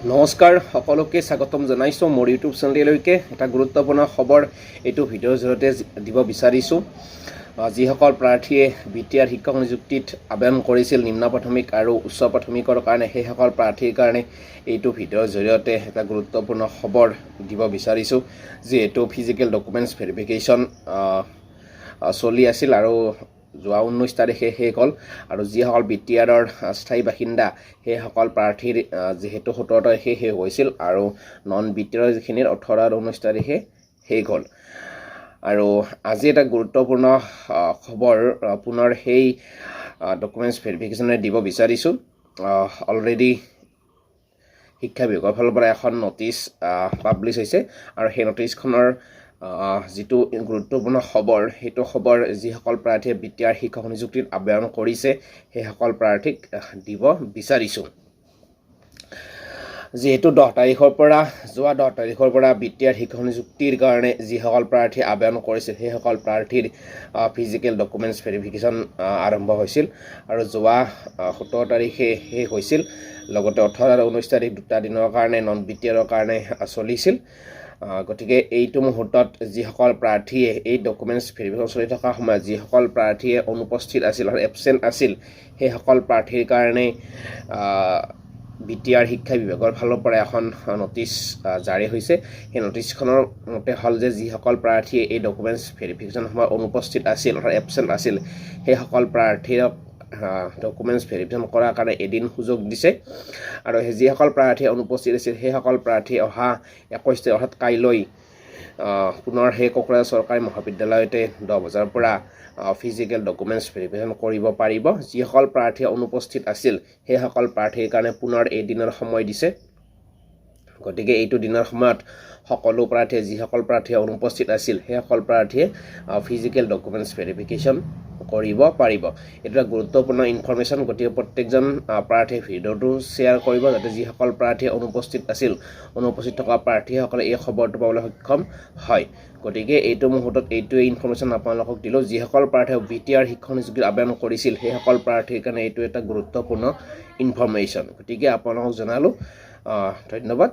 নমস্কাৰ সকলোকে স্বাগতম জনাইছো মোৰ ইউটিউব চেনেললৈকে এটা গুৰুত্বপূৰ্ণ খবৰ এইটো ভিডিঅ'ৰ জৰিয়তে দিব বিচাৰিছোঁ যিসকল প্ৰাৰ্থীয়ে বিটিআৰ শিক্ষক নিযুক্তিত আবেদন কৰিছিল নিম্ন প্ৰাথমিক আৰু উচ্চ প্ৰাথমিকৰ কাৰণে সেইসকল প্ৰাৰ্থীৰ কাৰণে এইটো ভিডিঅ'ৰ জৰিয়তে এটা গুৰুত্বপূৰ্ণ খবৰ দিব বিচাৰিছোঁ যিহেতু ফিজিকেল ডকুমেণ্টছ ভেৰিফিকেশ্যন চলি আছিল আৰু যোৱা 19 তাৰিখে শেষ হ'ল আৰু যিসকল বিটিআৰৰ স্থায়ী বাসিন্দা সেইসকল প্ৰাৰ্থীৰ যেহেতু 17 তাৰিখে শেষ হৈছিল আৰু নন বিটিআৰৰ যিখিনিৰ 18 আৰু 19 তাৰিখে শেষ হ'ল আৰু আজি এটা গুৰুত্বপূৰ্ণ খবৰ পুনৰ সেই ডকুমেণ্টছ ভেৰিফিকেশ্যনে দিব বিচাৰিছোঁ অলৰেডি শিক্ষা বিভাগৰ ফালৰ পৰা এখন নটিচ পাব্লিছ হৈছে আৰু সেই নটিচখনৰ যিটো গুৰুত্বপূৰ্ণ খবৰ সেইটো খবৰ যিসকল প্ৰাৰ্থীয়ে বিটিআৰ শিক্ষক নিযুক্তিত আবেদন কৰিছে সেইসকল প্ৰাৰ্থীক দিব বিচাৰিছোঁ যেহেতু 10 তাৰিখৰ পৰা যোৱা 10 তাৰিখৰ পৰা বিটিআৰ শিক্ষক নিযুক্তিৰ কাৰণে যিসকল প্ৰাৰ্থী আবেদন কৰিছিল সেইসকল প্ৰাৰ্থীৰ ফিজিকেল ডকুমেণ্টছ ভেৰিফিকেশ্যন আৰম্ভ হৈছিল আৰু যোৱা 17 তাৰিখে শেষ হৈছিল লগতে 18 আৰু 19 তাৰিখ দুটা দিনৰ কাৰণে নন বিটিআৰৰ কাৰণে চলিছিল গতিকে এইটো মুহূৰ্তত যিসকল প্ৰাৰ্থীয়ে এই ডকুমেণ্টছ ভেৰিফিকেশ্যন চলি থকা সময়ত যিসকল প্ৰাৰ্থীয়ে অনুপস্থিত আছিল আৰু এবচেণ্ট আছিল সেইসকল প্ৰাৰ্থীৰ কাৰণে বিটিআৰ শিক্ষা বিভাগৰ ফালৰ পৰা এখন নটিচ জাৰি হৈছে সেই নটিচখনৰ মতে হ'ল যে যিসকল প্ৰাৰ্থীয়ে এই ডকুমেণ্টছ ভেৰিফিকেশ্যন সময়ত অনুপস্থিত আছিল আৰু এবচেণ্ট আছিল সেইসকল প্ৰাৰ্থীক ডকুমেণ্টছ ভেৰিফিকেশ্যন কৰাৰ কাৰণে এদিন সুযোগ দিছে আৰু যিসকল প্ৰাৰ্থী অনুপস্থিত আছিল সেইসকল প্ৰাৰ্থী অহা 21 তাৰিখ অৰ্থাৎ কাইলৈ পুনৰ সেই কোকৰাঝাৰ চৰকাৰী মহাবিদ্যালয়তে 10 বজাৰ পৰা ফিজিকেল ডকুমেণ্টছ ভেৰিফিকেশ্যন কৰিব পাৰিব যিসকল প্ৰাৰ্থী অনুপস্থিত আছিল সেইসকল প্ৰাৰ্থীৰ কাৰণে পুনৰ এদিনৰ সময় দিছে গতিকে এইটো দিনৰ সময়ত সকলো প্ৰাৰ্থীয়ে যিসকল প্ৰাৰ্থী অনুপস্থিত আছিল সেইসকল প্ৰাৰ্থীয়ে ফিজিকেল ডকুমেণ্টছ ভেৰিফিকেশ্যন কৰিব পাৰিব এটা গুৰুত্বপূৰ্ণ ইনফৰমেশ্যন গতিকে প্ৰত্যেকজন প্ৰাৰ্থীয়ে ভিডিঅ'টো শ্বেয়াৰ কৰিব যাতে যিসকল প্ৰাৰ্থীয়ে অনুপস্থিত আছিল অনুপস্থিত থকা প্ৰাৰ্থীসকলে এই খবৰটো পাবলৈ সক্ষম হয় গতিকে এইটো মুহূৰ্তত এইটোৱে ইনফৰমেশ্যন আপোনালোকক দিলোঁ যিসকল প্ৰাৰ্থীয়ে বিটিআৰ শিক্ষক নিযুক্তিত আবেদন কৰিছিল সেইসকল প্ৰাৰ্থীৰ কাৰণে এইটো এটা গুৰুত্বপূৰ্ণ ইনফৰমেশ্যন গতিকে আপোনালোকক জনালোঁ ধন্যবাদ